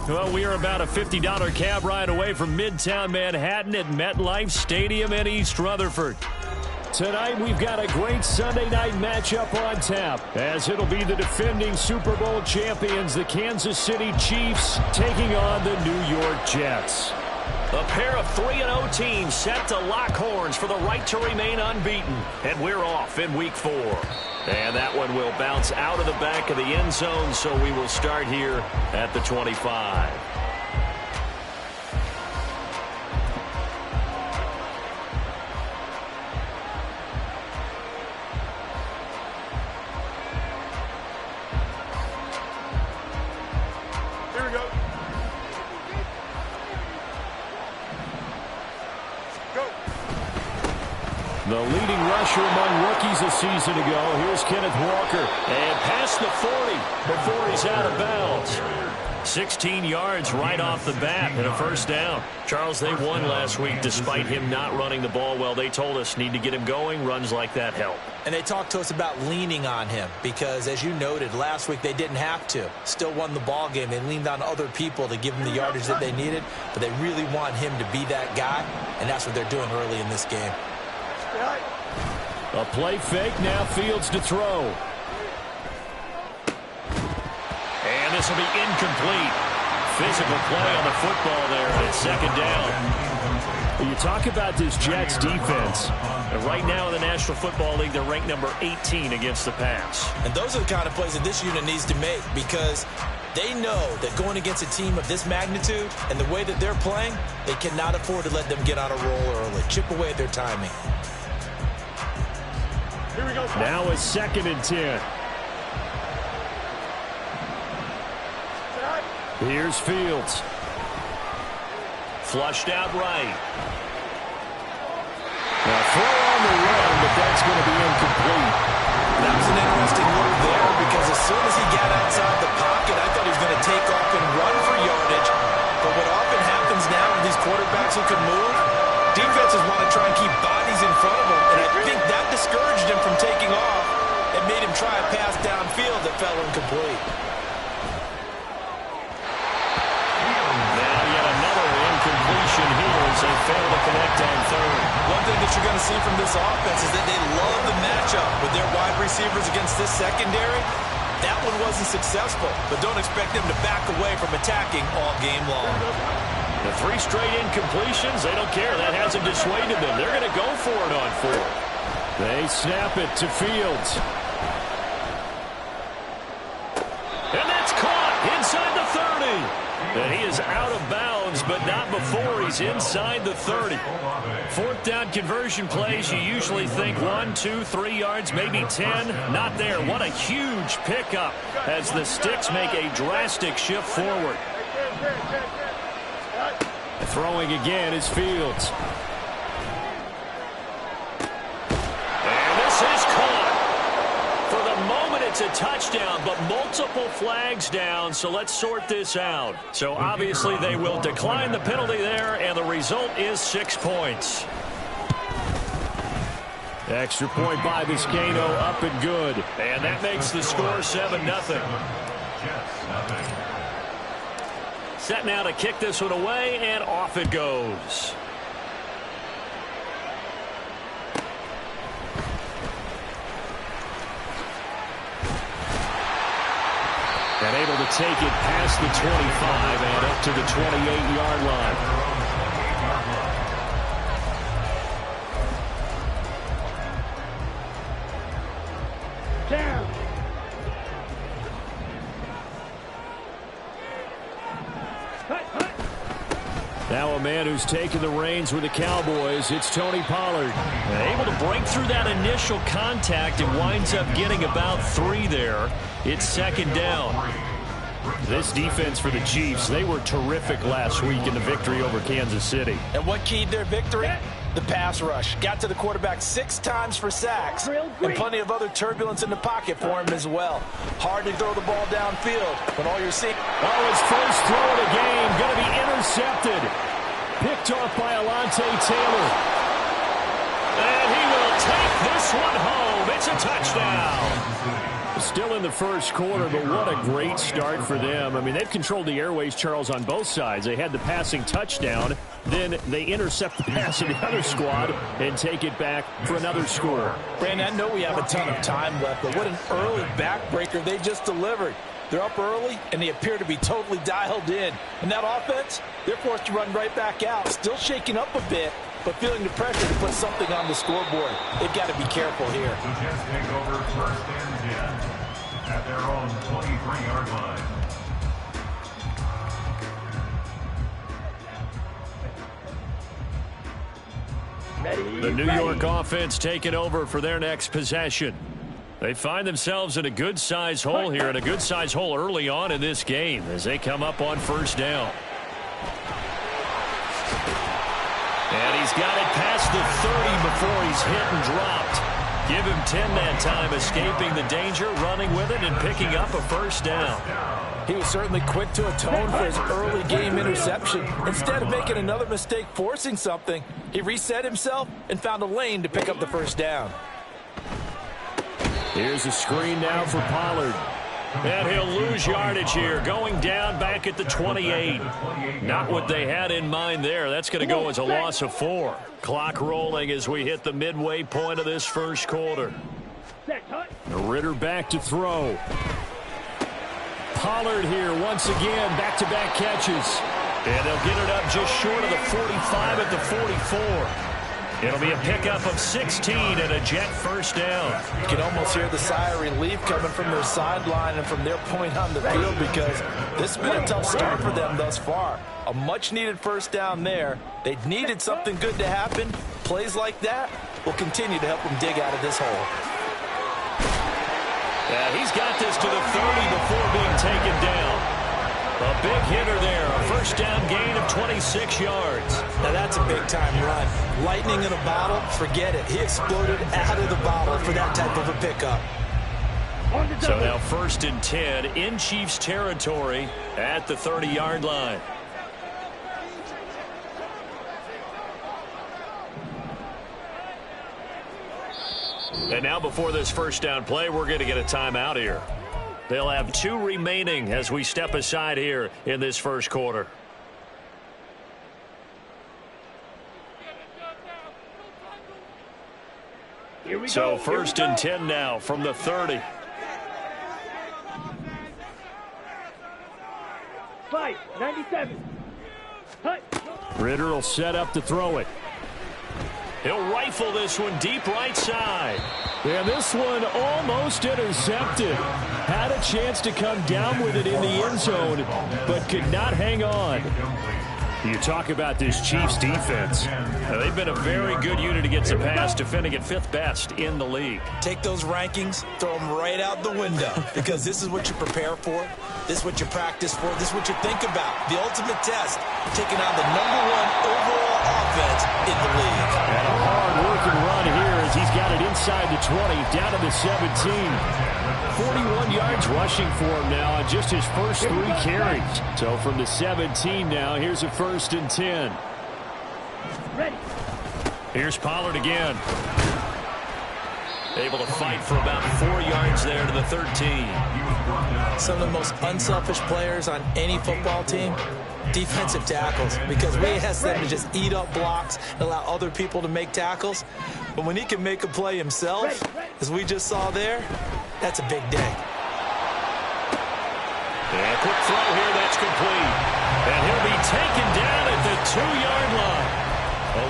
Well, we are about a $50 cab ride away from Midtown Manhattan at MetLife Stadium in East Rutherford. Tonight, we've got a great Sunday night matchup on tap, as it'll be the defending Super Bowl champions, the Kansas City Chiefs, taking on the New York Jets. A pair of 3-0 teams set to lock horns for the right to remain unbeaten. And we're off in Week 4. And that one will bounce out of the back of the end zone, so we will start here at the 25. Here we go. The leading rusher among rookies a season ago. Here's Kenneth Walker. And past the 40 before he's out of bounds. 16 yards right off the bat and a first down. Charles, they won last week despite him not running the ball well. They told us need to get him going. Runs like that help. And they talked to us about leaning on him because, as you noted, last week they didn't have to. Still won the ball game. They leaned on other people to give them the yardage that they needed, but they really want him to be that guy, and that's what they're doing early in this game. A play fake, now Fields to throw. And this will be incomplete. Physical play on the football there, and it's second down. You talk about this Jets defense. And right now in the National Football League, they're ranked number 18 against the pass. And those are the kind of plays that this unit needs to make because they know that going against a team of this magnitude and the way that they're playing, they cannot afford to let them get on a roll early. Chip away at their timing. Here we go. Now a 2nd and 10. Here's Fields. Flushed out right. Now throw on the run, but that's going to be incomplete. That was an interesting move there because as soon as he got outside the pocket, I thought he was going to take off and run for yardage. But what often happens now with these quarterbacks who can move, defenses want to try and keep bodies in front of them. And I think that discouraged him from taking off and made him try a pass downfield that fell incomplete. Now yet another incompletion here as they fail to connect on third. One thing that you're going to see from this offense is that they love the matchup with their wide receivers against this secondary. That one wasn't successful, but don't expect them to back away from attacking all game long. The 3 straight incompletions, they don't care. That hasn't dissuaded them. They're going to go for it on 4th. They snap it to Fields. And that's caught inside the 30. And he is out of bounds, but not before he's inside the 30. 4th down conversion plays, you usually think 1, 2, 3 yards, maybe 10. Not there. What a huge pickup as the Sticks make a drastic shift forward. Throwing again is Fields. And this is caught. For the moment, it's a touchdown, but multiple flags down, so let's sort this out. So obviously they will decline the penalty there, and the result is 6 points. Extra point by Vizcaino, up and good. And that makes the score 7-0. Set now to kick this one away, and off it goes. And able to take it past the 25 and up to the 28-yard line. Down. Now a man who's taken the reins with the Cowboys, it's Tony Pollard. Able to break through that initial contact and winds up getting about 3 there. It's 2nd down. This defense for the Chiefs, they were terrific last week in the victory over Kansas City. And what keyed their victory? The pass rush. Got to the quarterback 6 times for sacks. And plenty of other turbulence in the pocket for him as well. Hard to throw the ball downfield when all you're seeing. Oh, his first throw of the game going to be intercepted. Picked off by Alontae Taylor. And he will take this one home. It's a touchdown. still in the first quarter, but what a great start for them. I mean, they've controlled the airways, Charles, on both sides. They had the passing touchdown. Then they intercept the pass of the other squad and take it back for another score. Brandon, I know we have a ton of time left, but what an early backbreaker they just delivered. They're up early, and they appear to be totally dialed in. And that offense, they're forced to run right back out, still shaking up a bit, but feeling the pressure to put something on the scoreboard. They've got to be careful here. Who just take over first and 10 at their own 23-yard line. The New York offense taking over for their next possession. They find themselves in a good-sized hole here, and a good-sized hole early on in this game as they come up on first down. And he's got it past the 30 before he's hit and dropped. Give him 10 that time, escaping the danger, running with it, and picking up a first down. He was certainly quick to atone for his early game interception. Instead of making another mistake forcing something, he reset himself and found a lane to pick up the first down. Here's a screen now for Pollard. And he'll lose yardage here, going down back at the 28. Not what they had in mind there. That's going to go as a loss of 4. Clock rolling as we hit the midway point of this first quarter. Ritter back to throw. Pollard here once again, back-to-back catches. And they'll get it up just short of the 45 at the 44. It'll be a pickup of 16 and a Jet first down. You can almost hear the sigh of relief coming from their sideline and from their point on the field, because this has been a tough start for them thus far. A much-needed first down there. They needed something good to happen. Plays like that will continue to help them dig out of this hole. Yeah, he's got this to the 30 before being taken down. A big hitter there, a first down gain of 26 yards. Now that's a big-time run. Lightning in a bottle, forget it. He exploded out of the bottle for that type of a pickup. So now first and 10 in Chiefs territory at the 30-yard line. And now before this first down play, we're going to get a timeout here. They'll have 2 remaining as we step aside here in this first quarter. So first and 10 now from the 30. Fight, 97. Ritter will set up to throw it. He'll rifle this one deep right side. And this one almost intercepted. Had a chance to come down with it in the end zone, but could not hang on. You talk about this Chiefs defense. They've been a very good unit against the pass, defending at 5th best in the league. Take those rankings, throw them right out the window, because this is what you prepare for. This is what you practice for. This is what you think about. The ultimate test, taking on the #1 overall offense in the league. And a hard-working run here as he's got it inside the 20, down to the 17. 41 yards rushing for him now on just his first 3 carries. So from the 17 now, here's a first and 10. Ready. Here's Pollard again. Able to fight for about 4 yards there to the 13. Some of the most unselfish players on any football team, defensive tackles, because we ask them to just eat up blocks and allow other people to make tackles. But when he can make a play himself, as we just saw there, that's a big day. And a quick throw here, that's complete. And he'll be taken down at the 2-yard line.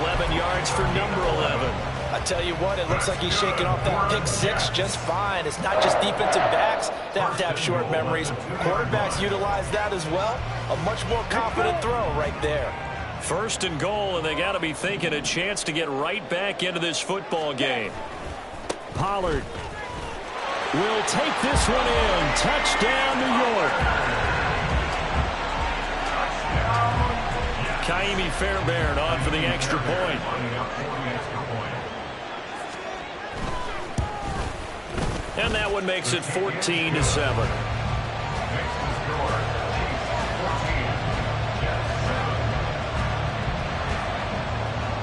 11 yards for number 11. I tell you what, it looks like he's shaking off that pick 6 just fine. It's not just defensive backs that have to have short memories. Quarterbacks utilize that as well. A much more confident throw right there. First and goal, and they got to be thinking a chance to get right back into this football game. Pollard will take this one in. Touchdown, New York. Kaimi Fairbairn on for the extra point. And that one makes it 14-7.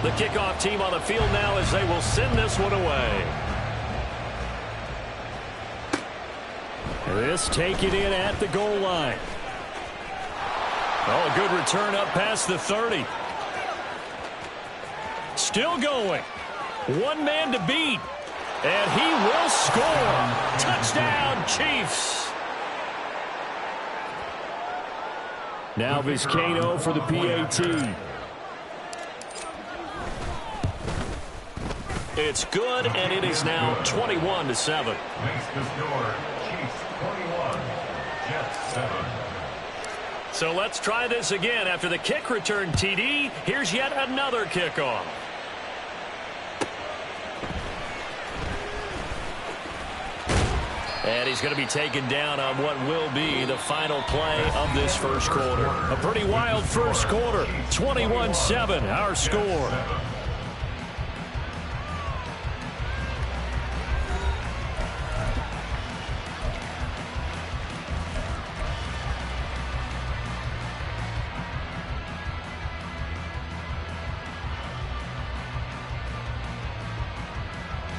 The kickoff team on the field now as they will send this one away. This taken in at the goal line. Oh, a good return up past the 30. Still going. One man to beat. And he will score. Touchdown, Chiefs. Now Vizcaino for the PAT. It's good, and it is now 21-7. Makes the score. Chiefs 21, Jets 7. So let's try this again. After the kick return TD, here's yet another kickoff. And he's going to be taken down on what will be the final play of this first quarter. A pretty wild first quarter. 21-7, our score.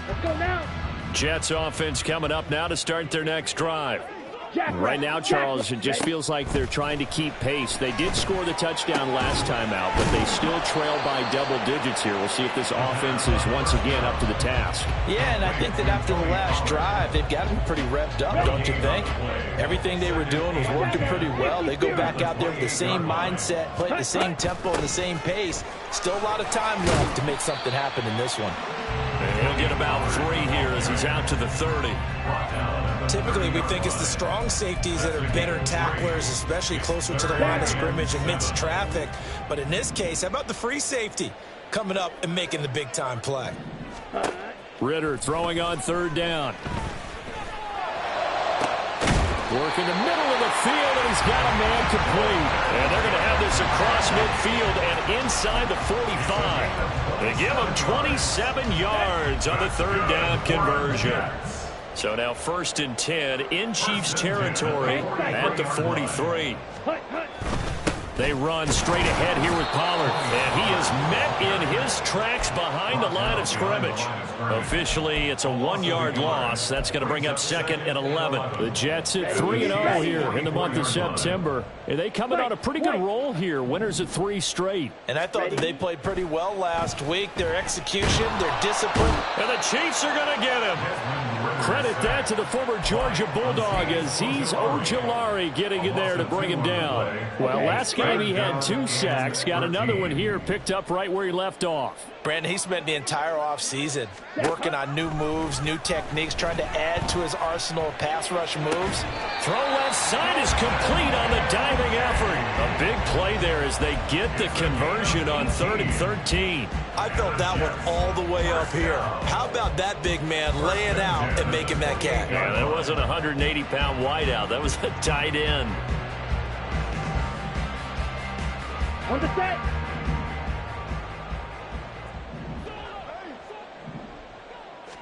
Let's go now. Jets offense coming up now to start their next drive. Right now, Charles, it just feels like they're trying to keep pace. They did score the touchdown last time out, but they still trail by double digits here. We'll see if this offense is once again up to the task. Yeah, and I think that after the last drive, they've got them pretty revved up, don't you think? Everything they were doing was working pretty well. They go back out there with the same mindset, play at the same tempo and the same pace. Still a lot of time left to make something happen in this one. He'll get about 3 here as he's out to the 30. Typically, we think it's the strong safeties that are better tacklers, especially closer to the line of scrimmage amidst traffic. But in this case, how about the free safety coming up and making the big-time play? Ritter throwing on third down. Work in the middle of the field, and he's got a man complete. And they're going to have this across midfield and inside the 45. They give him 27 yards on the third down conversion. So now 1st and 10 in Chiefs territory at the 43. They run straight ahead here with Pollard. And he is met in his tracks behind the line of scrimmage. Officially, it's a 1-yard loss. That's going to bring up 2nd and 11. The Jets at 3-0 here in the month of September. And they coming on a pretty good roll here. Winners of 3 straight. And I thought that they played pretty well last week. Their execution, their discipline. And the Chiefs are going to get him. Credit that to the former Georgia Bulldog as he's Ojulari getting in there to bring him down. Well, last game he had 2 sacks. Got another one here picked up right where he left off. Brandon, he spent the entire offseason working on new moves, new techniques, trying to add to his arsenal of pass rush moves. Throw left side is complete on the diving effort. A big play there as they get the conversion on 3rd and 13. I felt that one all the way up here. How about that big man laying out and making that catch? Yeah, that wasn't a 180-pound wideout. That was a tight end. On the set.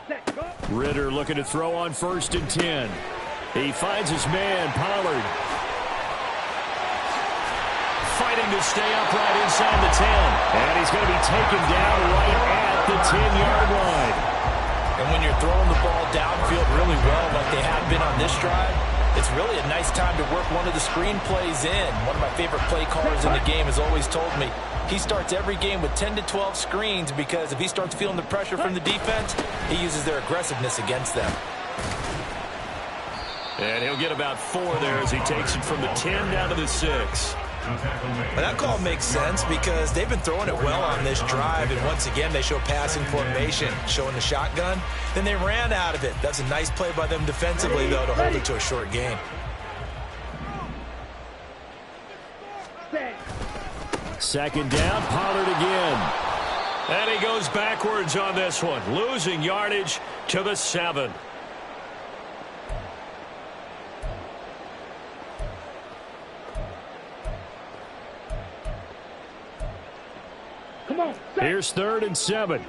Set, go. Ritter looking to throw on 1st and 10. He finds his man, Pollard. Fighting to stay upright inside the 10. And he's going to be taken down right at the 10-yard line. And when you're throwing the ball downfield really well like they have been on this drive, it's really a nice time to work one of the screen plays in. One of my favorite play callers in the game has always told me he starts every game with 10 to 12 screens because if he starts feeling the pressure from the defense, he uses their aggressiveness against them. And he'll get about 4 there as he takes it from the 10 down to the 6. And that call makes sense because they've been throwing it well on this drive, and once again they show passing formation, showing the shotgun. Then they ran out of it. That's a nice play by them defensively, though, to hold it to a short gain. Second down, Pollard again. And he goes backwards on this one, losing yardage to the 7. Here's 3rd and 7.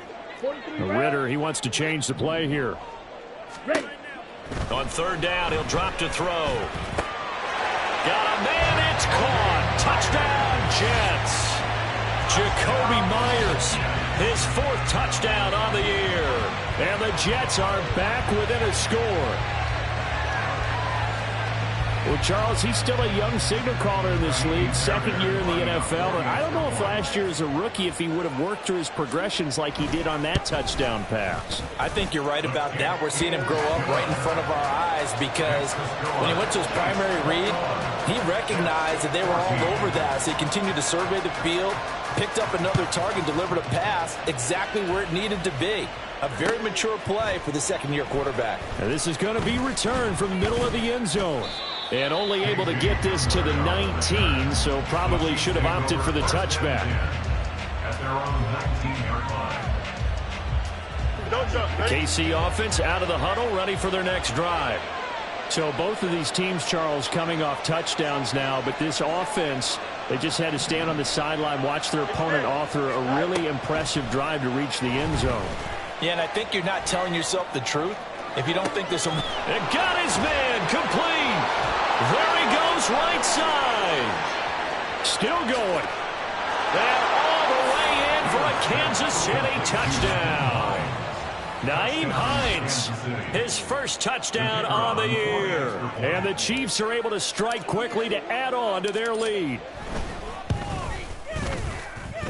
Ritter, he wants to change the play here. Ready. On 3rd down, he'll drop to throw. Got a man, it's caught. Touchdown, Jets. Jacoby Myers, his 4th touchdown on the year. And the Jets are back within a score. Well, Charles, he's still a young signal caller in this league, second year in the NFL. And I don't know if last year as a rookie, if he would have worked through his progressions like he did on that touchdown pass. I think you're right about that. We're seeing him grow up right in front of our eyes because when he went to his primary read, he recognized that they were all over that. So he continued to survey the field, picked up another target, delivered a pass exactly where it needed to be. A very mature play for the second-year quarterback. And this is going to be returned from the middle of the end zone. And only able to get this to the 19, so probably should have opted for the touchback. At their own 19-yard line. KC offense out of the huddle, ready for their next drive. So both of these teams, Charles, coming off touchdowns now, but this offense, they just had to stand on the sideline, watch their opponent author a really impressive drive to reach the end zone. Yeah, and I think you're not telling yourself the truth if you don't think there's some... It got his man complete. There he goes, right side. Still going. And all the way in for a Kansas City touchdown. Nyheim Hines, his first touchdown on the year. And the Chiefs are able to strike quickly to add on to their lead.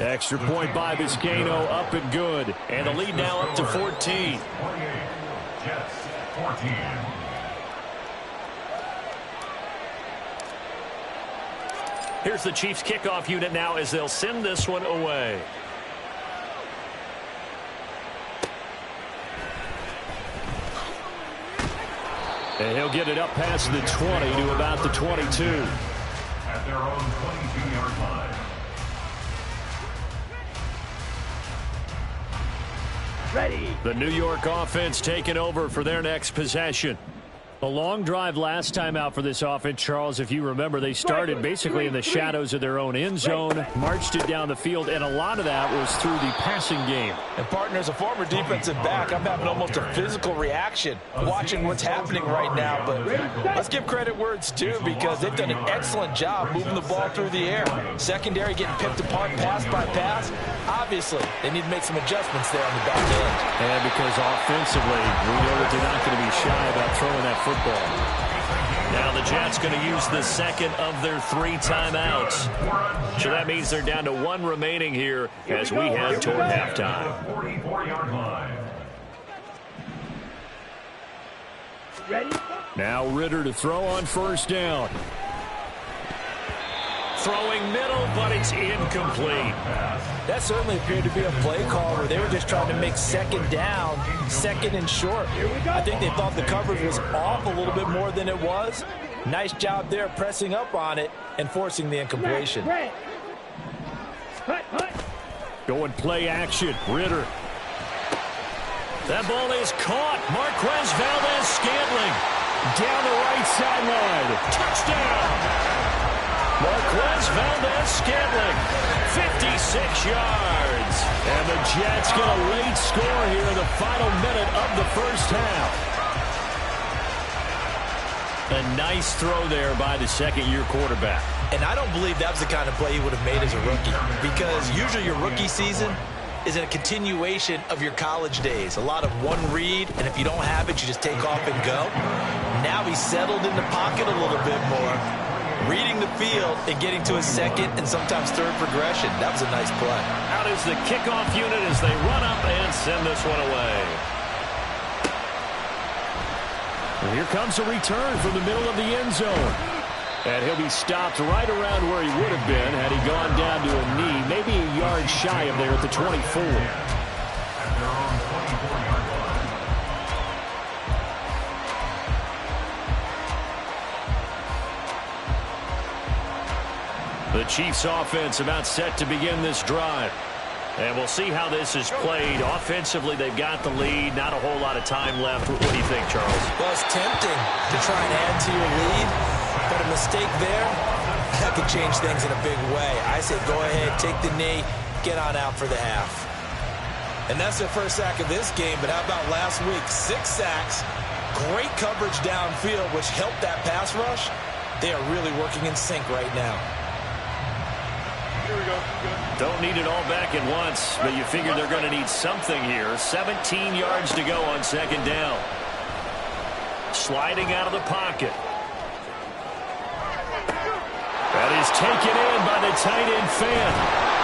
Extra point by Vizcaino, up and good. And the lead now up to 14. 28, Jets 14. Here's the Chiefs kickoff unit now as they'll send this one away. And he'll get it up past the 20 to about the 22. At their own 22-yard line. Ready. The New York offense taking over for their next possession. A long drive last time out for this offense, Charles. If you remember, they started basically in the shadows of their own end zone, marched it down the field, and a lot of that was through the passing game. And, partner, as a former defensive back, I'm having almost a physical reaction watching what's happening right now. But let's give credit where it's due because they've done an excellent job moving the ball through the air. Secondary getting picked apart pass by pass. Obviously, they need to make some adjustments there on the back end. And because offensively, we know that they're not going to be shy about throwing that football. Now the Jets going to use the second of their 3 timeouts. So that means they're down to 1 remaining here as we head toward halftime. 44-yard line. Ready. Now Ritter to throw on first down. Throwing middle, but it's incomplete. That certainly appeared to be a play call where they were just trying to make second down, second and short. I think they thought the coverage was off a little bit more than it was. Nice job there pressing up on it and forcing the incompletion. Going play action. Ritter. That ball is caught. Marquez Valdes-Scantling Down the right sideline. touchdown. Marquez Valdes-Scantling, 56 yards. And the Jets get a late score here in the final minute of the first half. A nice throw there by the second-year quarterback. And I don't believe that was the kind of play he would have made as a rookie because usually your rookie season is a continuation of your college days. A lot of one read, and if you don't have it, you just take off and go. Now he's settled in the pocket a little bit more, reading the field and getting to his second and sometimes third progression. That was a nice play. Out is the kickoff unit as they run up and send this one away. And here comes a return from the middle of the end zone. And he'll be stopped right around where he would have been had he gone down to a knee, maybe a yard shy of there at the 24. The Chiefs offense about set to begin this drive. And we'll see how this is played. Offensively, they've got the lead. Not a whole lot of time left. What do you think, Charles? Well, it's tempting to try and add to your lead, but a mistake there, that could change things in a big way. I say go ahead, take the knee, get on out for the half. And that's their first sack of this game, but how about last week? 6 sacks, great coverage downfield, which helped that pass rush. They are really working in sync right now. Don't need it all back at once, but you figure they're going to need something here. 17 yards to go on second down. Sliding out of the pocket. taken in by the tight end Fan.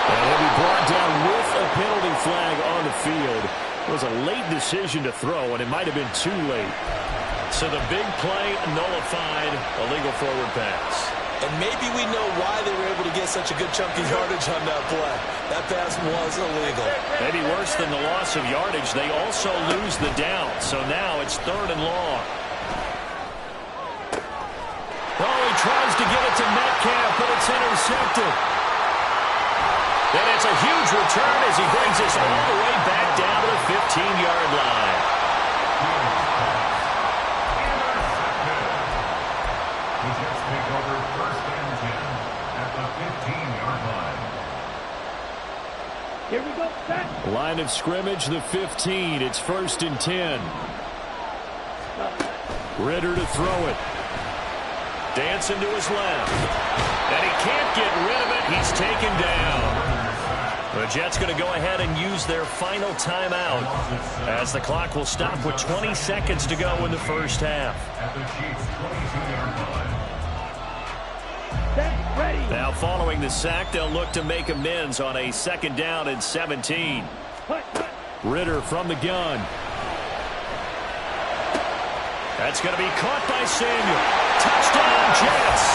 And he'll be brought down with a penalty flag on the field. It was a late decision to throw, and it might have been too late. So the big play nullified, a legal forward pass. And maybe we know why they were able to get such a good chunk of yardage on that play. That pass was illegal. Maybe worse than the loss of yardage, they also lose the down. So now it's 3rd and long. Oh, he tries to get it to Metcalf, but it's intercepted. And it's a huge return as he brings us all the way back down to the 15-yard line. The Jets take over 1st and 10 at the 15-yard line. Here we go, set. Line of scrimmage, the 15. It's 1st and 10. Ritter to throw it. Dancing to his left. And he can't get rid of it. He's taken down. The Jets going to go ahead and use their final timeout as the clock will stop with 20 seconds to go in the first half. At the Chiefs' 22-yard line. Set, ready. Now following the sack, they'll look to make amends on a 2nd down and 17. Cut, cut. Ritter from the gun. That's going to be caught by Samuel. Touchdown, Jets.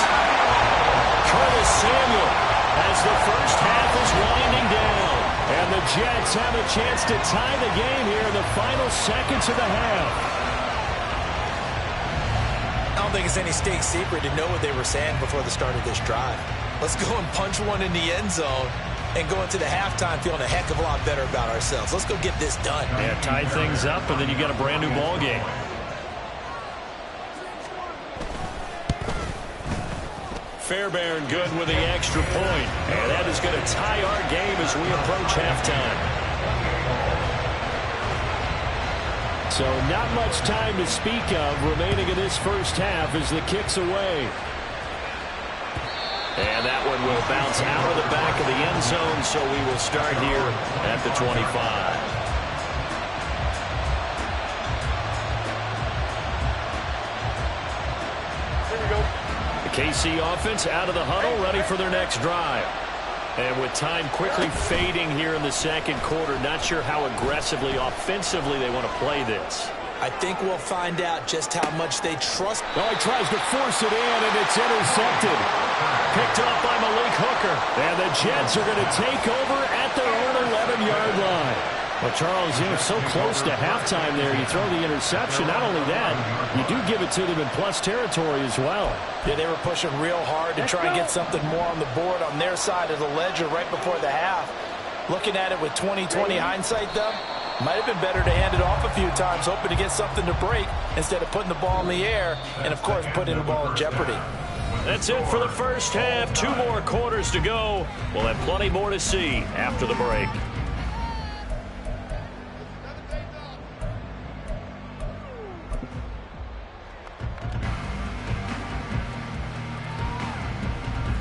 Curtis Samuel as the first half is winding down. And the Jets have a chance to tie the game here in the final seconds of the half. I don't think it's any state secret to know what they were saying before the start of this drive. Let's go and punch one in the end zone and go into the halftime feeling a heck of a lot better about ourselves. Let's go get this done. Yeah, tie things up, and then you get a brand new ball game. Fairbairn good with the extra point. And that is going to tie our game as we approach halftime. So not much time to speak of remaining in this first half as the kick's away. And that one will bounce out of the back of the end zone, so we will start here at the 25. KC offense out of the huddle, ready for their next drive. And with time quickly fading here in the second quarter, not sure how aggressively, offensively they want to play this. I think we'll find out just how much they trust. Oh, he tries to force it in, and it's intercepted. Picked up by Malik Hooker. And the Jets are going to take over at their own 11-yard line. Well, Charles, so close to halftime there. You throw the interception. Not only that, you do give it to them in plus territory as well. Yeah, they were pushing real hard to try and get something more on the board on their side of the ledger right before the half. Looking at it with 20/20 hindsight, though, might have been better to hand it off a few times, hoping to get something to break instead of putting the ball in the air and, of course, putting the ball in jeopardy. That's it for the first half. 2 more quarters to go. We'll have plenty more to see after the break.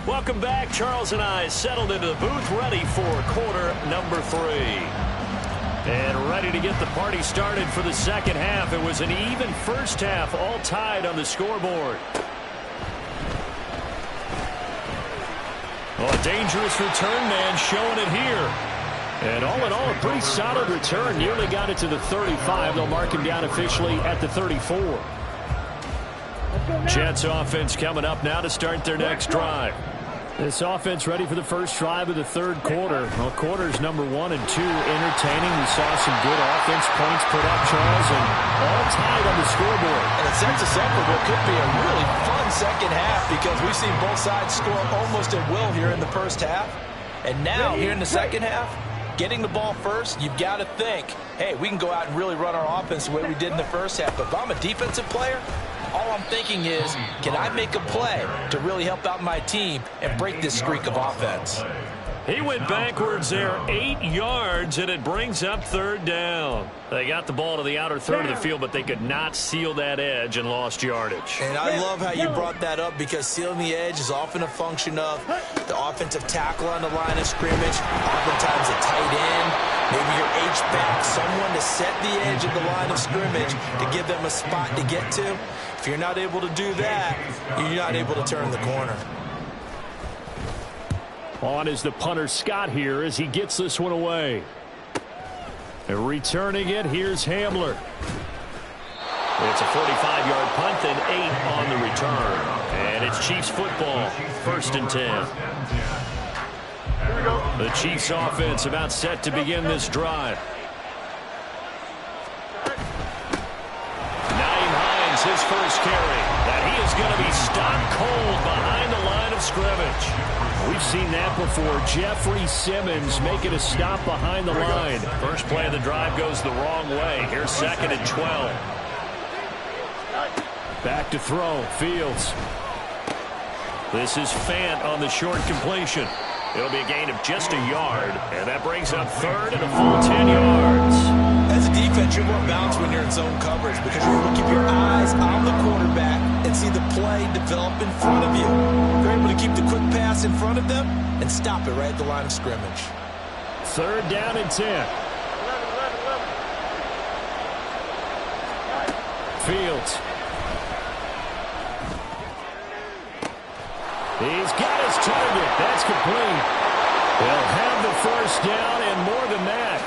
Welcome back. Charles and I settled into the booth, ready for quarter number 3. And ready to get the party started for the second half. It was an even first half, all tied on the scoreboard. Oh, a dangerous return man showing it here. And all in all, a pretty solid return. Nearly got it to the 35. They'll mark him down officially at the 34. Jets offense coming up now to start their next drive. This offense ready for the first drive of the third quarter. Well, quarters number 1 and 2 entertaining. We saw some good offense points put up, Charles, and all tied on the scoreboard. And it sets us up for what could be a really fun second half because we've seen both sides score almost at will here in the first half. And now, here in the second half, getting the ball first, you've got to think, hey, we can go out and really run our offense the way we did in the first half. But if I'm a defensive player, all I'm thinking is, can I make a play to really help out my team and break this streak of offense? He went backwards there 8 yards, and it brings up 3rd down. They got the ball to the outer third of the field, but they could not seal that edge and lost yardage. And I love how you brought that up because sealing the edge is often a function of the offensive tackle on the line of scrimmage, oftentimes a tight end, maybe your H-back, someone to set the edge of the line of scrimmage to give them a spot to get to. If you're not able to do that, you're not able to turn the corner. On is the punter Scott here as he gets this one away. And returning it, here's Hamler. It's a 45-yard punt and 8 on the return. And it's Chiefs football, 1st and 10. The Chiefs offense about set to begin this drive. Naeem Hines, his first carry. That he is going to be stopped cold behind the line of scrimmage. We've seen that before. Jeffrey Simmons making a stop behind the line. First play of the drive goes the wrong way. Here's 2nd and 12. Back to throw. Fields. This is Fant on the short completion. It'll be a gain of just a yard, and that brings up 3rd and a full 10 yards. As a defense, you're more balanced when you're in zone coverage because you're able to keep your eyes on the quarterback and see the play develop in front of you. You're able to keep the quick pass in front of them and stop it right at the line of scrimmage. 3rd down and 10. Fields. He's got his target. That's complete. They'll have the first down and more than that.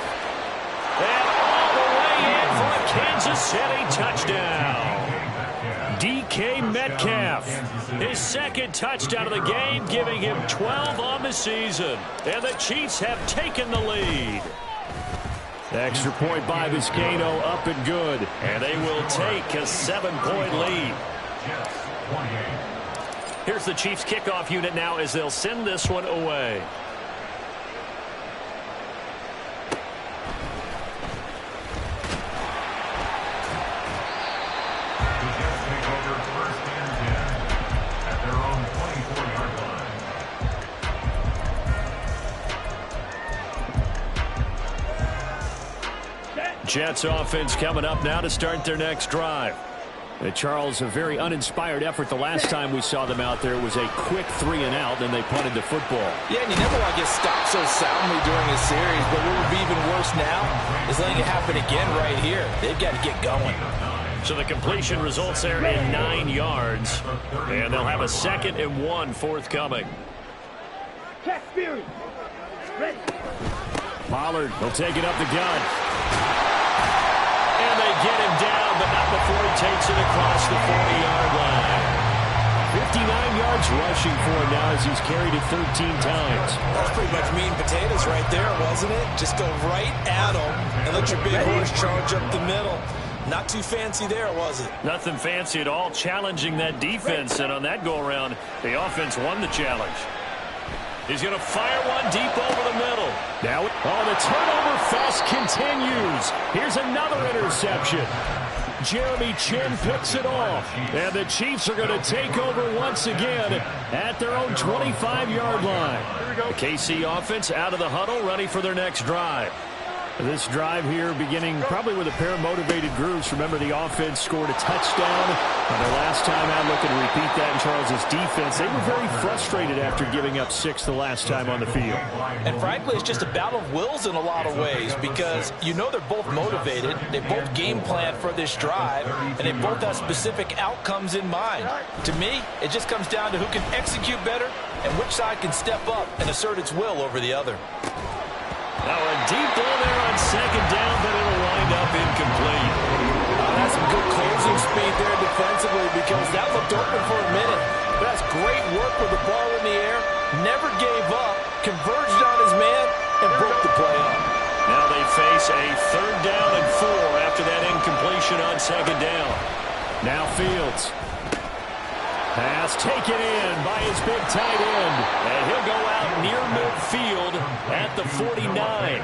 And all the way in for a Kansas City touchdown. DK Metcalf, his 2nd touchdown of the game, giving him 12 on the season. And the Chiefs have taken the lead. Extra point by Vizcaino, up and good. And they will take a 7-point lead. Here's the Chiefs kickoff unit now as they'll send this one away. Jets offense coming up now to start their next drive. Charles, a very uninspired effort the last time we saw them out there. It was a quick 3-and-out, then they punted the football. Yeah, and you never want to get stopped so soundly during a series, but what would be even worse now is letting it happen again right here. They've got to get going. So the completion results there in 9 yards, and they'll have a 2nd and 1 forthcoming. Pollard will take it up the gun. And they get him down, but not before he takes it across the 40-yard line. 59 yards rushing for him now as he's carried it 13 times. That's pretty much meat and potatoes right there, wasn't it? Just go right at him and let your big horse charge up the middle. Not too fancy there, was it? Nothing fancy at all, challenging that defense. And on that go-around, the offense won the challenge. He's going to fire one deep over the middle. Now, the turnover fest continues. Here's another interception. Jeremy Chin picks it off. And the Chiefs are going to take over once again at their own 25-yard line. The KC offense out of the huddle, ready for their next drive. This drive here beginning probably with a pair of motivated groups. Remember, the offense scored a touchdown. And their last time out, looking to repeat that in Charles's defense. They were very frustrated after giving up 6 the last time on the field. And frankly, it's just a battle of wills in a lot of ways because you know they're both motivated. They both game plan for this drive, and they both have specific outcomes in mind. To me, it just comes down to who can execute better and which side can step up and assert its will over the other. Now a deep ball there on 2nd down, but it'll wind up incomplete. That's some good closing speed there defensively because that looked open for a minute. But that's great work with the ball in the air. Never gave up, converged on his man, and broke the play up. Now they face a 3rd down and 4 after that incompletion on 2nd down. Now Fields. Pass taken in by his big tight end. And he'll go out near midfield at the 49.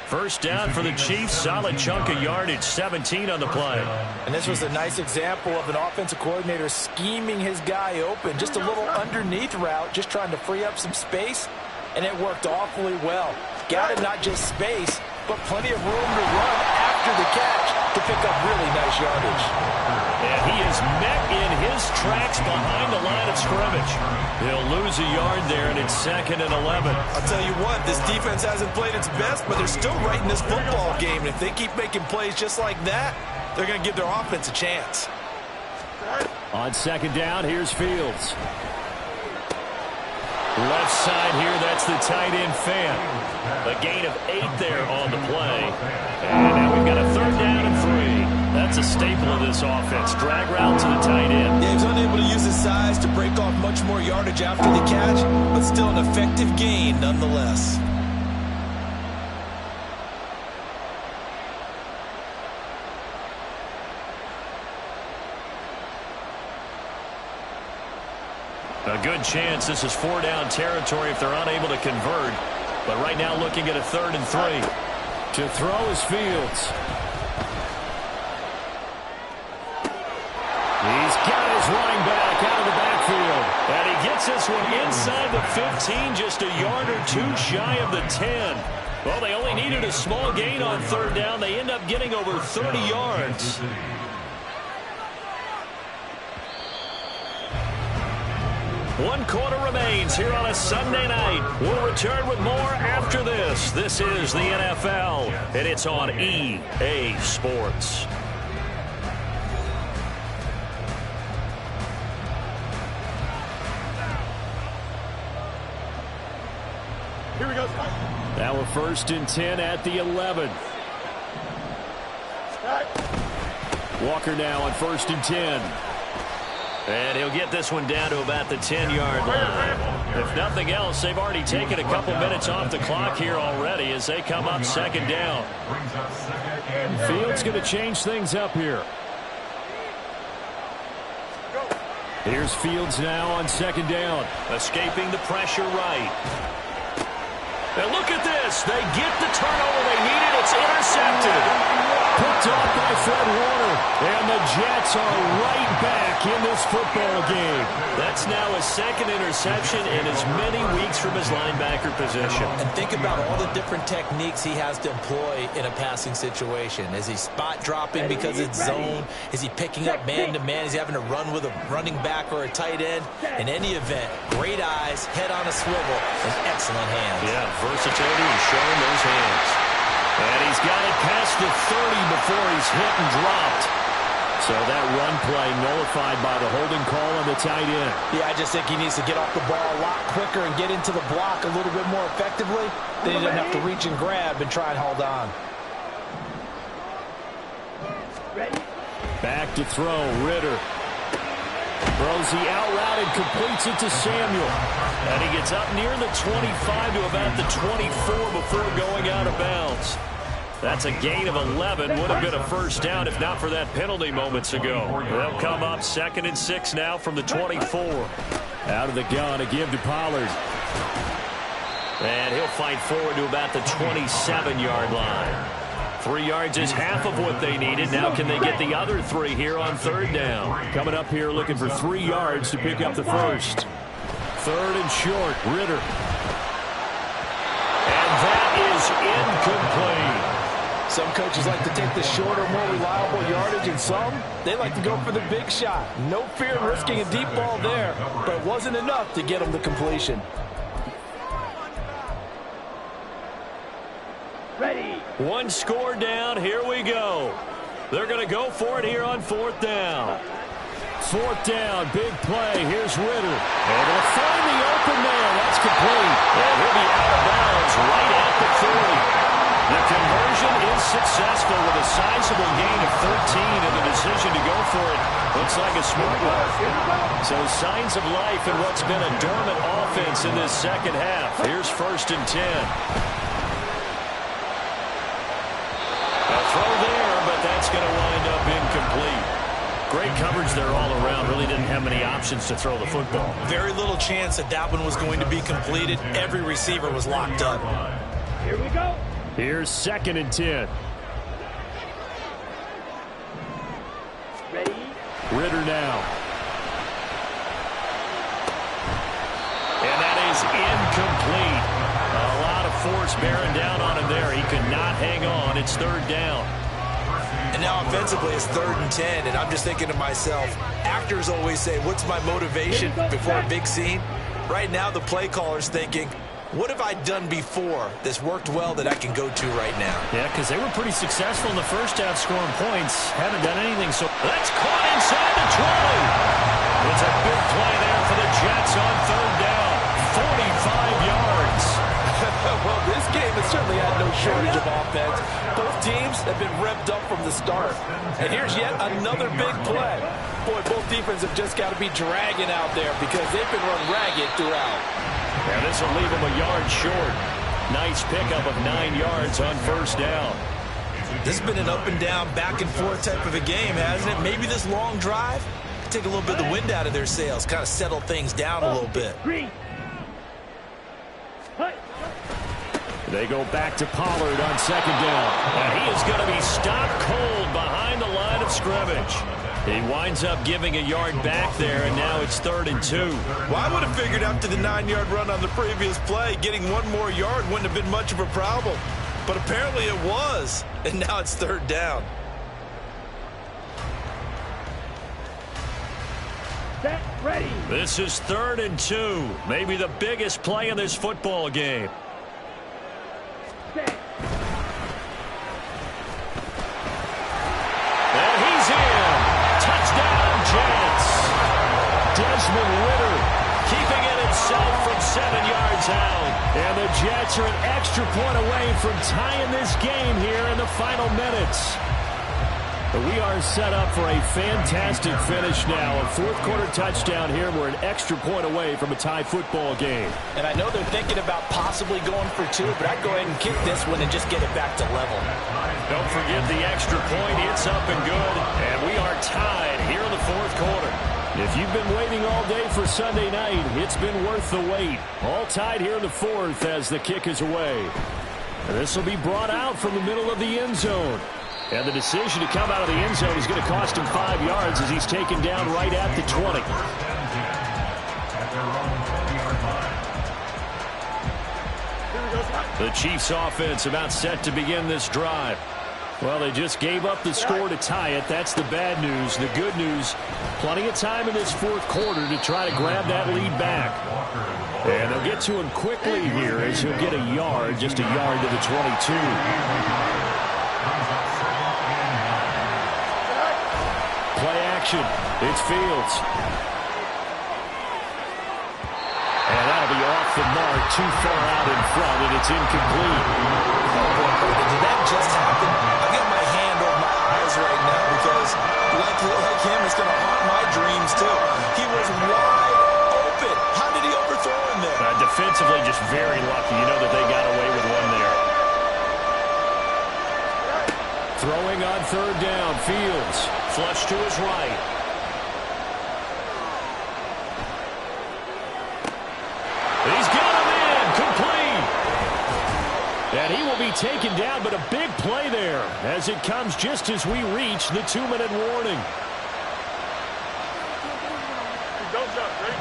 First down for the Chiefs. Solid chunk of yardage, 17 on the play. And this was a nice example of an offensive coordinator scheming his guy open. Just a little underneath route, just trying to free up some space. And it worked awfully well. Got him not just space, but plenty of room to run after the catch to pick up really nice yardage. And he is met in his tracks behind the line of scrimmage. He'll lose a yard there, and it's 2nd and 11. I'll tell you what, this defense hasn't played its best, but they're still right in this football game. And if they keep making plays just like that, they're going to give their offense a chance. On 2nd down, here's Fields. Left side here, That's the tight end fan. A gain of 8 there on the play. And now we've got a 3rd down and 3. That's a staple of this offense. Drag route to the tight end. Yeah, he was unable to use his size to break off much more yardage after the catch, but still an effective gain nonetheless. A good chance this is 4-down territory if they're unable to convert. But right now looking at a 3rd and 3. To throw is Fields. He's got his running back out of the backfield. And he gets this one inside the 15, just a yard or 2 shy of the 10. Well, they only needed a small gain on 3rd down. They end up getting over 30 yards. One quarter remains here on a Sunday night. We'll return with more after this. This is the NFL, and it's on EA Sports. Here we go. Now a 1st and 10 at the 11. Walker now on 1st and 10. And he'll get this one down to about the 10-yard line. If nothing else, they've already taken a couple minutes off the clock here already as they come up 2nd down. Fields going to change things up here. Here's Fields now on 2nd down. Escaping the pressure right. And look at this. They get the turnover they needed. It's intercepted. Picked off by Fred Warner. And the Jets are right back in this football game. That's now his 2nd interception in as many weeks from his linebacker position. And think about all the different techniques he has to employ in a passing situation. Is he spot dropping because it's zone? Is he picking up man-to-man? Is he having to run with a running back or a tight end? In any event, great eyes, head on a swivel, and excellent hands. Yeah, versatility and showing those hands. And he's got it past the 30 before he's hit and dropped. So that run play nullified by the holding call on the tight end. Yeah, I just think he needs to get off the ball a lot quicker and get into the block a little bit more effectively. Then he doesn't have to reach and grab and try and hold on. Ready? Back to throw, Ritter. Throws the out route and completes it to Samuel. And he gets up near the 25 to about the 24 before going out of bounds. That's a gain of 11. Would have been a 1st down if not for that penalty moments ago. They'll come up 2nd and 6 now from the 24. Out of the gun, a give to Pollard. And he'll fight forward to about the 27-yard line. 3 yards is half of what they needed. Now can they get the other 3 here on 3rd down? Coming up here looking for 3 yards to pick up the 1st. 3rd and short, Ritter. And that is incomplete. Some coaches like to take the shorter, more reliable yardage, and some, they like to go for the big shot. No fear in risking a deep ball there, but it wasn't enough to get them the completion. Ready. One score down. Here we go. They're going to go for it here on 4th down. 4th down, big play. Here's Ritter. And they'll find the open man. That's complete. And he'll be out of bounds right at the 40. The conversion is successful with a sizable gain of 13, and the decision to go for it looks like a smart one. So signs of life in what's been a dormant offense in this 2nd half. Here's 1st and 10. A throw there, but that's going to wind up incomplete. Great coverage there all around. Really didn't have many options to throw the football. Very little chance that that one was going to be completed. Every receiver was locked up. Here we go. Here's 2nd and 10. Ready. Ritter now. And that is incomplete. A lot of force bearing down on him there. He could not hang on. It's 3rd down. And now offensively it's 3rd and 10, and I'm just thinking to myself, actors always say, what's my motivation before a big scene? Right now the play caller's thinking, what have I done before that's worked well that I can go to right now? Yeah, because they were pretty successful in the 1st half scoring points. Haven't done anything, so that's caught inside the 20. It's a big play there for the Jets on 3rd down. 45 yards. shortage of offense. Both teams have been revved up from the start. And here's yet another big play. Boy, both defenses have just got to be dragging out there because they've been run ragged throughout. And this will leave them a yard short. Nice pickup of 9 yards on first down. This has been an up and down, back and forth type of a game, hasn't it? Maybe this long drive could take a little bit of the wind out of their sails, kind of settle things down a little bit. They go back to Pollard on second down. And he is going to be stopped cold behind the line of scrimmage. He winds up giving a yard back there, and now it's 3rd and 2. Well, I would have figured after the 9-yard run on the previous play, getting one more yard wouldn't have been much of a problem. But apparently it was, and now it's 3rd down. Set, ready. This is 3rd and 2. Maybe the biggest play in this football game. Set. And he's in. Touchdown, Jets. Desmond Ritter Keeping it himself from 7 yards out. and the Jets are an extra point away from tying this game here in the final minutes. We are set up for a fantastic finish now. A fourth-quarter touchdown here. We're an extra point away from a tie football game. And I know they're thinking about possibly going for 2, but I'd go ahead and kick this one and just get it back to level. Don't forget the extra point. It's up and good. And we are tied here in the fourth quarter. If you've been waiting all day for Sunday night, it's been worth the wait. All tied here in the fourth as the kick is away. And this will be brought out from the middle of the end zone. And the decision to come out of the end zone is going to cost him 5 yards as he's taken down right at the 20. The Chiefs offense about set to begin this drive. Well, they just gave up the score to tie it. That's the bad news. The good news, plenty of time in this fourth quarter to try to grab that lead back. And they'll get to him quickly here as he'll get a yard, just a yard to the 22. Play action. It's Fields. And that'll be off the mark, too far out in front, and it's incomplete. Did that just happen? I've got my hand over my eyes right now because, like him, it's going to haunt my dreams, too. He was wide open. How did he overthrow him there? Defensively, just very lucky. You know that they got away with one there. Throwing on third down, Fields. Flush to his right. He's got him in, complete. And he will be taken down, but a big play there as it comes just as we reach the 2-minute warning. Don't jump, ready?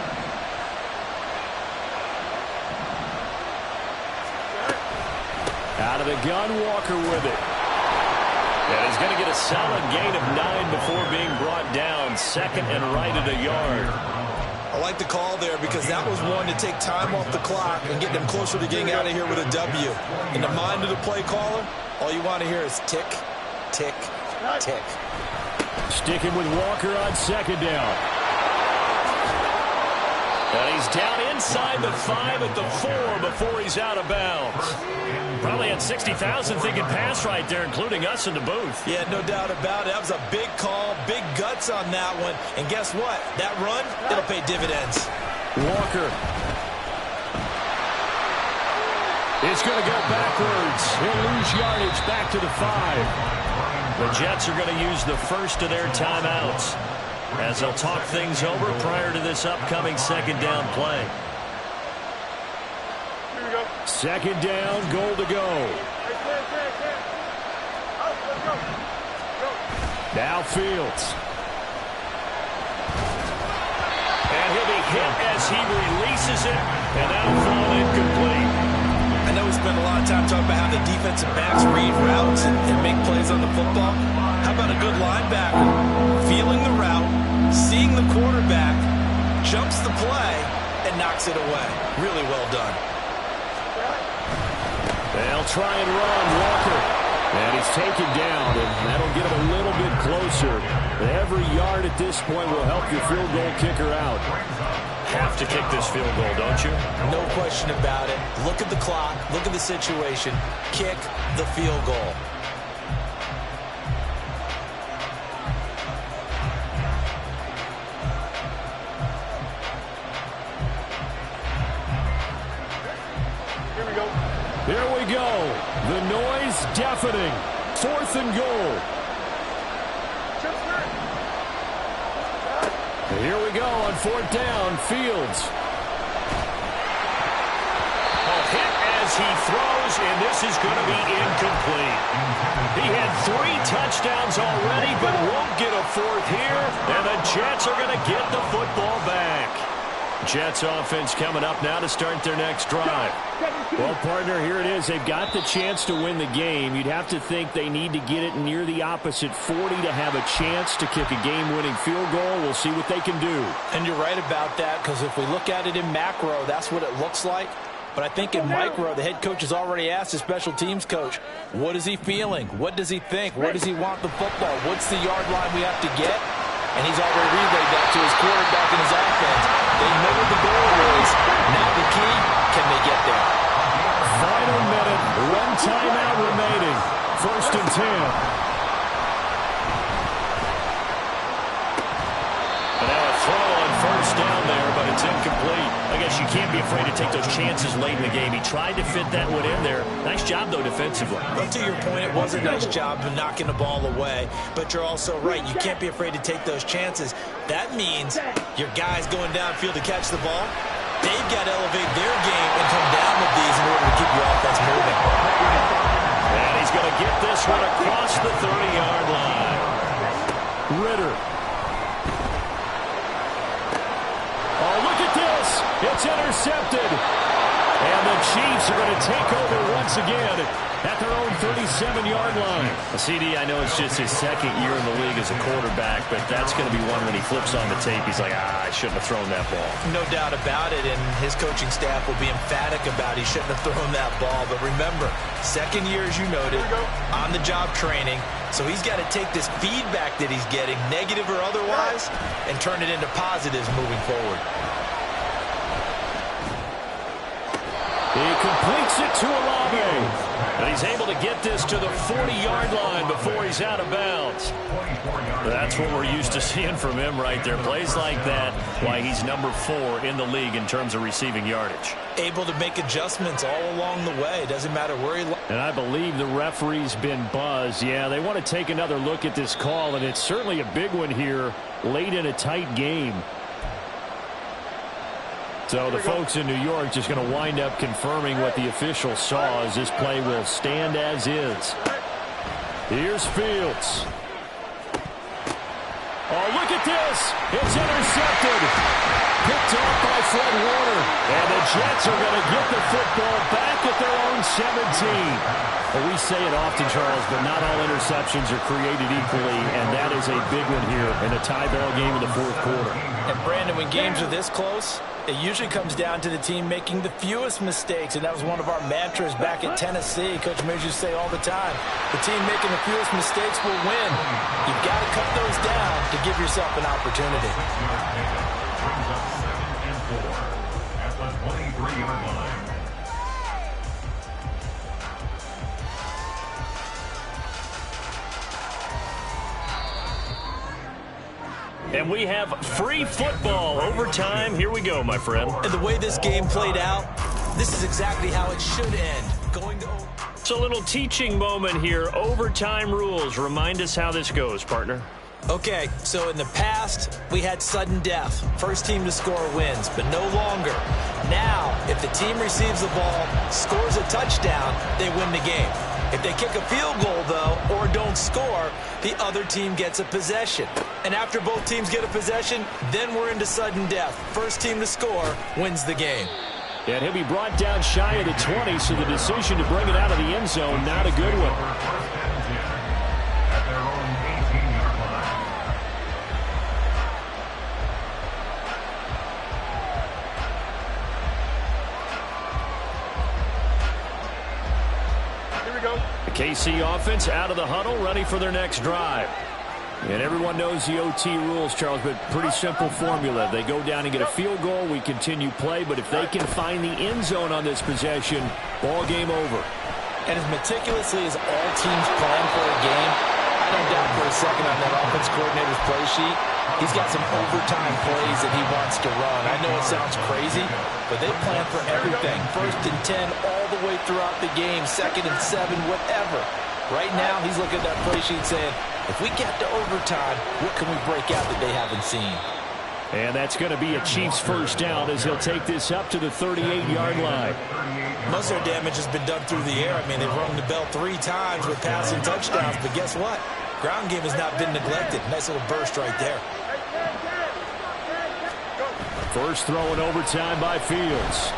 Out of the gun, Walker with it. And he's going to get a solid gain of 9 before being brought down. Second and right at a yard. I like the call there because that was one to take time off the clock and get them closer to getting out of here with a W. In the mind of the play caller, all you want to hear is tick, tick, tick. Sticking with Walker on second down. And he's down inside the 5 at the 4 before he's out of bounds. Probably had 60,000 thinking pass right there, including us in the booth. Yeah, no doubt about it. That was a big call, big guts on that one. And guess what? That run, it'll pay dividends. Walker. It's going to go backwards. He'll lose yardage back to the 5. The Jets are going to use the first of their timeouts as they'll talk things over prior to this upcoming second down play. Here we go. Second down, goal to go. Let's go. Go. Now Fields. And he'll be hit as he releases it, and that'll fall incomplete. I know we spent a lot of time talking about how the defensive backs read routes and make plays on the football. How about a good linebacker feeling the route, seeing the quarterback, jumps the play, and knocks it away? Really well done. They'll try and run Walker. And he's taken down, and that'll get him a little bit closer. Every yard at this point will help your field goal kicker out. have to kick this field goal, don't you? No question about it. Look at the clock. Look at the situation. Kick the field goal. Here we go. Here we go. The noise deafening. 4th and goal. Here we go on 4th down. Fields. Hit as he throws, and this is going to be incomplete. He had 3 touchdowns already, but won't get a 4th here, and the Jets are going to get the football back. Jets offense coming up now to start their next drive. Well, partner, here it is. They've got the chance to win the game. You'd have to think they need to get it near the opposite 40 to have a chance to kick a game-winning field goal. We'll see what they can do. And you're right about that, because if we look at it in macro, that's what it looks like. But I think in micro, the head coach has already asked the special teams coach, what is he feeling? What does he think? Where does he want the football? What's the yard line we have to get? And he's already relayed that to his quarterback and his offense. They know what the goal is. Now the key, can they get there? Final minute, 1 timeout remaining. 1st and 10. And now a throw on 1st down there, but it's incomplete. I guess you can't be afraid to take those chances late in the game. He tried to fit that one in there. Nice job, though, defensively. But to your point, it was a nice job of knocking the ball away. But you're also right. You can't be afraid to take those chances. That means your guys going downfield to catch the ball, they've got to elevate their game and come down with these in order to keep your offense moving. And he's going to get this one across the 30-yard line. Ritter. Oh, look at this. It's intercepted. And the Chiefs are going to take over once again at their own 37-yard line. CD, I know it's just his 2nd year in the league as a quarterback, but that's going to be one when he flips on the tape. He's like, I shouldn't have thrown that ball. No doubt about it, and his coaching staff will be emphatic about he shouldn't have thrown that ball. But remember, 2nd year, as you noted, on-the-job training. So he's got to take this feedback that he's getting, negative or otherwise, and turn it into positives moving forward. He completes it to Olave. And he's able to get this to the 40-yard line before he's out of bounds. That's what we're used to seeing from him right there. Plays like that, why he's number 4 in the league in terms of receiving yardage. Able to make adjustments all along the way. Doesn't matter where he... And I believe the referee's been buzzed. Yeah, they want to take another look at this call, and it's certainly a big one here late in a tight game. So the folks in New York just going to wind up confirming what the official saw, as this play will stand as is. Here's Fields. Oh, look at this. It's intercepted. Picked off by Fred Warner. And the Jets are going to get the football back at their own 17. Well, we say it often, Charles, but not all interceptions are created equally, and that is a big one here in a tie ball game in the 4th quarter. And Brandon, when games are this close, it usually comes down to the team making the fewest mistakes, and that was one of our mantras back at Tennessee. Coach Mears used to say all the time, the team making the fewest mistakes will win. You've got to cut those down to give yourself an opportunity. Brings up 2nd and 4 at the 23-yard line. And we have free football. Overtime. Here we go, my friend. And the way this game played out, this is exactly how it should end. Going to... It's a little teaching moment here. Overtime rules. Remind us how this goes, partner. Okay, so in the past, we had sudden death. First team to score wins, but no longer. Now, if the team receives the ball, scores a touchdown, they win the game. If they kick a field goal, though, or don't score, the other team gets a possession. And after both teams get a possession, then we're into sudden death. First team to score wins the game. And he'll be brought down shy of the 20, so the decision to bring it out of the end zone, not a good one. At their own 18-yard line. Here we go. The KC offense out of the huddle, ready for their next drive. And everyone knows the OT rules, Charles, but pretty simple formula. They go down and get a field goal, we continue play, but if they can find the end zone on this possession, ball game over. And as meticulously as all teams plan for a game, I don't doubt for a second on that offense coordinator's play sheet, he's got some overtime plays that he wants to run. I know it sounds crazy, but they plan for everything. 1st and 10 all the way throughout the game, 2nd and 7, whatever. Right now, he's looking at that play sheet saying, if we get to overtime, what can we break out that they haven't seen? And that's going to be a Chiefs first down as he'll take this up to the 38-yard line. Most of their damage has been done through the air. I mean, they've rung the bell 3 times with passing touchdowns, but guess what? Ground game has not been neglected. Nice little burst right there. First throw in overtime by Fields.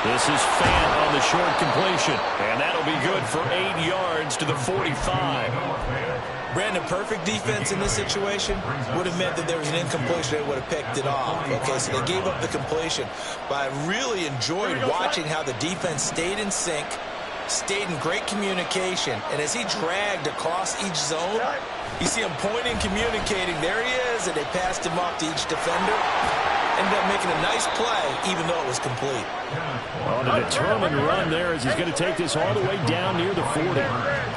This is Fant on the short completion, and that'll be good for 8 yards to the 45. Brandon, perfect defense in this situation would have meant that there was an incompletion. They would have picked it off. Okay, so they gave up the completion. But I really enjoyed watching how the defense stayed in sync, stayed in great communication, and as he dragged across each zone, you see him pointing, communicating. There he is, and they passed him off to each defender. Ended up making a nice play, even though it was complete. On a determined run there as he's going to take this all the way down near the 40.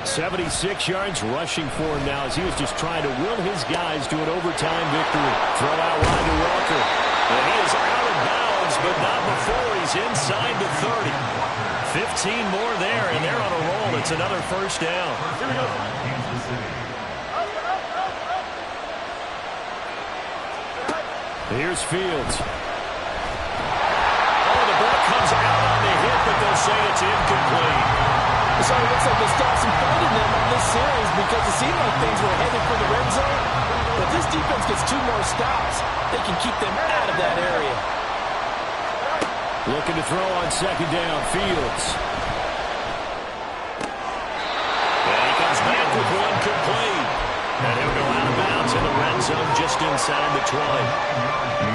76 yards rushing for him now as he was just trying to will his guys to an overtime victory. Throw out wide to Walker. And he is out of bounds, but not before he's inside the 30. 15 more there, and they're on a roll. It's another first down. Here's Fields. Oh, the ball comes out on the hit, but they'll say it's incomplete. So it looks like they stopped some fight in them on this series because it seemed like things were headed for the red zone. But if this defense gets 2 more stops, they can keep them out of that area. Looking to throw on second down, Fields. And he comes back with one complete. And he'll go out of bounds in the red zone just inside the 20.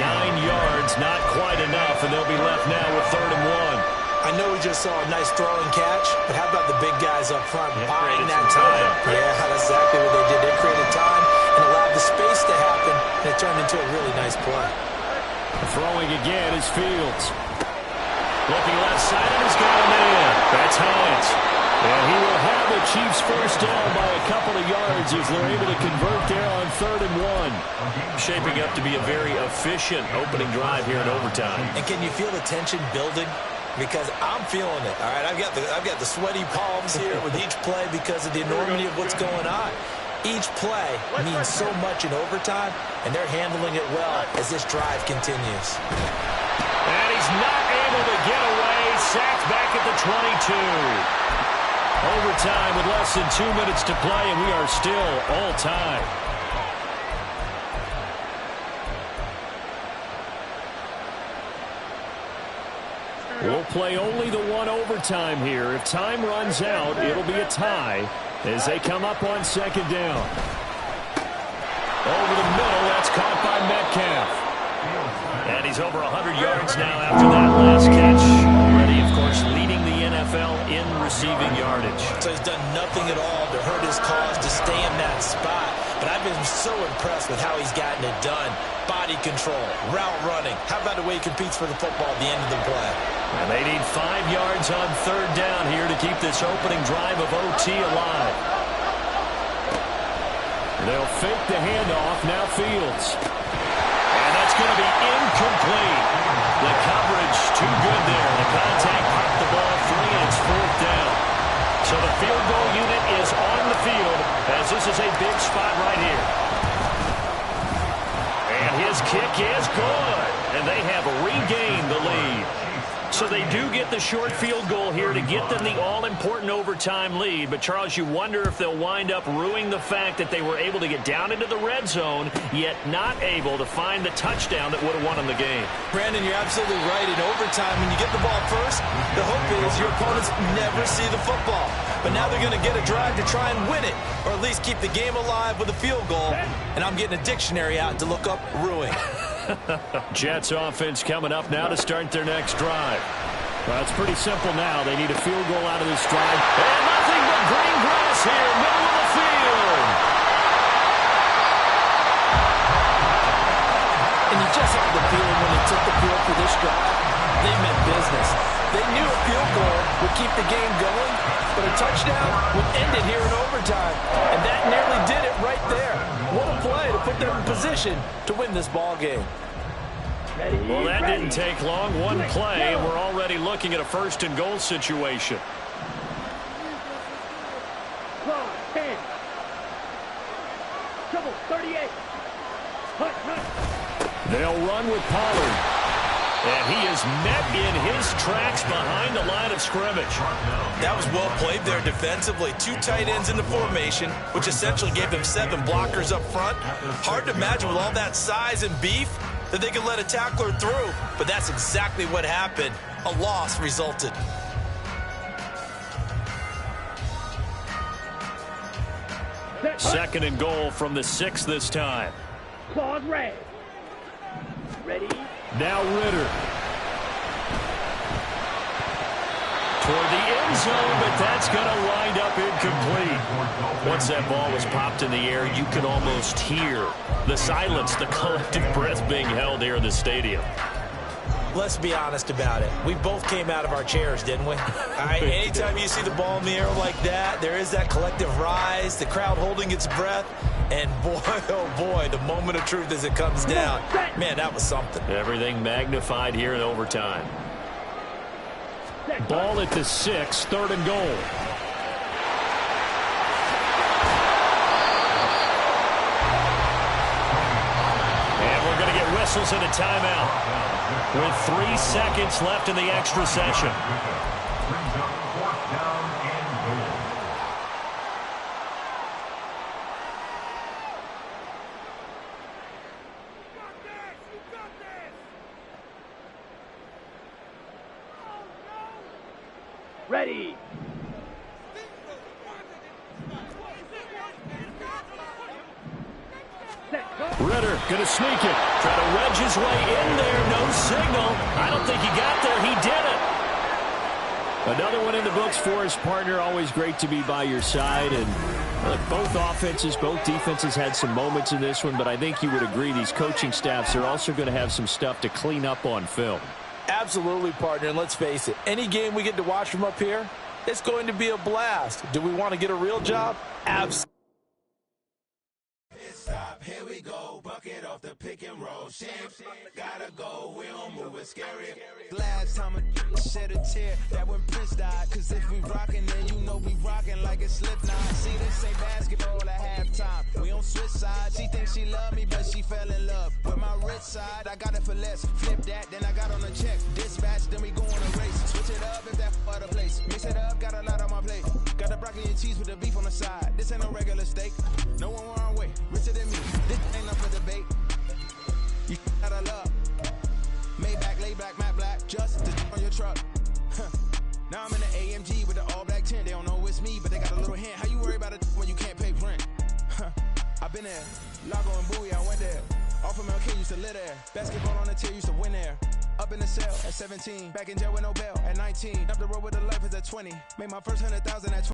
9 yards, not quite enough, and they'll be left now with 3rd and 1. I know we just saw a nice throw and catch, but how about the big guys up front buying that time? Yeah, that's exactly what they did. They created time and allowed the space to happen, and it turned into a really nice play. Throwing again is Fields. Looking left side, and he's got a man. That's Hines. And he will have the Chiefs first down by a couple of yards as they're able to convert there on 3rd and 1. Shaping up to be a very efficient opening drive here in overtime. And can you feel the tension building? Because I'm feeling it. All right, I've got the sweaty palms here with each play because of the enormity of what's going on. Each play means so much in overtime, and they're handling it well as this drive continues. And he's not able to get away. Sacked back at the 22. Overtime with less than 2 minutes to play, and we are still all tied. We'll play only the one overtime here. If time runs out, it'll be a tie as they come up on second down. Over the middle, that's caught by Metcalf. And he's over 100 yards now after that last catch. Already, of course, leading the NFL in receiving yardage. So he's done nothing at all to hurt his cause to stay in that spot. But I've been so impressed with how he's gotten it done. Body control, route running. How about the way he competes for the football at the end of the play? And they need 5 yards on 3rd down here to keep this opening drive of OT alive. They'll fake the handoff. Now Fields. And that's going to be incomplete. The coverage too good there. The contact popped the ball free, and it's 4th down. So the field goal unit is on the field as this is a big spot right here. And his kick is good. And they have regained the lead. So they do get the short field goal here to get them the all-important overtime lead. But, Charles, you wonder if they'll wind up ruining the fact that they were able to get down into the red zone, yet not able to find the touchdown that would have won them the game. Brandon, you're absolutely right. In overtime, when you get the ball first, the hope is your opponents never see the football. But now they're going to get a drive to try and win it, or at least keep the game alive with a field goal. And I'm getting a dictionary out to look up ruin. Jets offense coming up now to start their next drive. Well, it's pretty simple now. They need a field goal out of this drive. And nothing but green grass here, middle of the field. feel for this drive? They meant business. They knew a field goal would keep the game going, but a touchdown would end it here in overtime. And that nearly did it right there. What a play to put them in position to win this ball game. Well, that didn't take long. One play, and we're already looking at a first-and-goal situation. 10. Double 38. They'll run with Pollard. And he is met in his tracks behind the line of scrimmage. That was well played there defensively. 2 tight ends in the formation, which essentially gave them 7 blockers up front. Hard to imagine with all that size and beef that they could let a tackler through, but that's exactly what happened. A loss resulted. Second and goal from the 6 this time. Claws red. Ready? Now Ritter. Toward the end zone, but that's going to wind up incomplete. Once that ball was popped in the air, you can almost hear the silence, the collective breath being held here in the stadium. Let's be honest about it. We both came out of our chairs, didn't we? Anytime you see the ball in the air like that, there is that collective rise, the crowd holding its breath, and boy, oh boy, the moment of truth as it comes down. Man, that was something. Everything magnified here in overtime. Ball at the 6, third and goal. And we're going to get whistles and a timeout with 3 seconds left in the extra session. Brings up 4th down and goal. Ready. Ritter going to sneak it. Try to wedge his way in there. No signal. I don't think he got there. He did it. Another one in the books for his partner. Always great to be by your side. And look, both offenses, both defenses had some moments in this one, but I think you would agree these coaching staffs are also going to have some stuff to clean up on film. Absolutely, partner, and let's face it, any game we get to watch from up here, it's going to be a blast. Do we want to get a real job? Absolutely. Stop, here we go, bucket off the pick and roll. Champs, gotta go, we don't move it scary. Last time I shed a tear, that when Prince died. Cause if we rockin', then you know we rockin' like a Slipknot. See, this ain't basketball at halftime. We on switch sides. She thinks she love me, but she fell in love with my rich side. I got it for less. Flip that, then I got on a check. Dispatch, then we go on a race. Switch it up if that other place. Mix it up, got a lot on my plate. Got the broccoli and cheese with the beef on the side. This ain't no regular steak. No one wrong way. Richer than me. This ain't up for debate. You gotta love. Maybach, lay black, matte black. Just on your truck. Now I'm in the AMG with the all black tint. They don't know it's me, but they got a little hint. How you worry about it when you can't pay rent? I've been there. Lago and Bowie, I went there. Off of MLK, used to live there. Basketball on the tier, used to win there. Up in the cell at 17. Back in jail with no bail at 19. Up the road with the life is at 20. Made my first 100,000 at 20.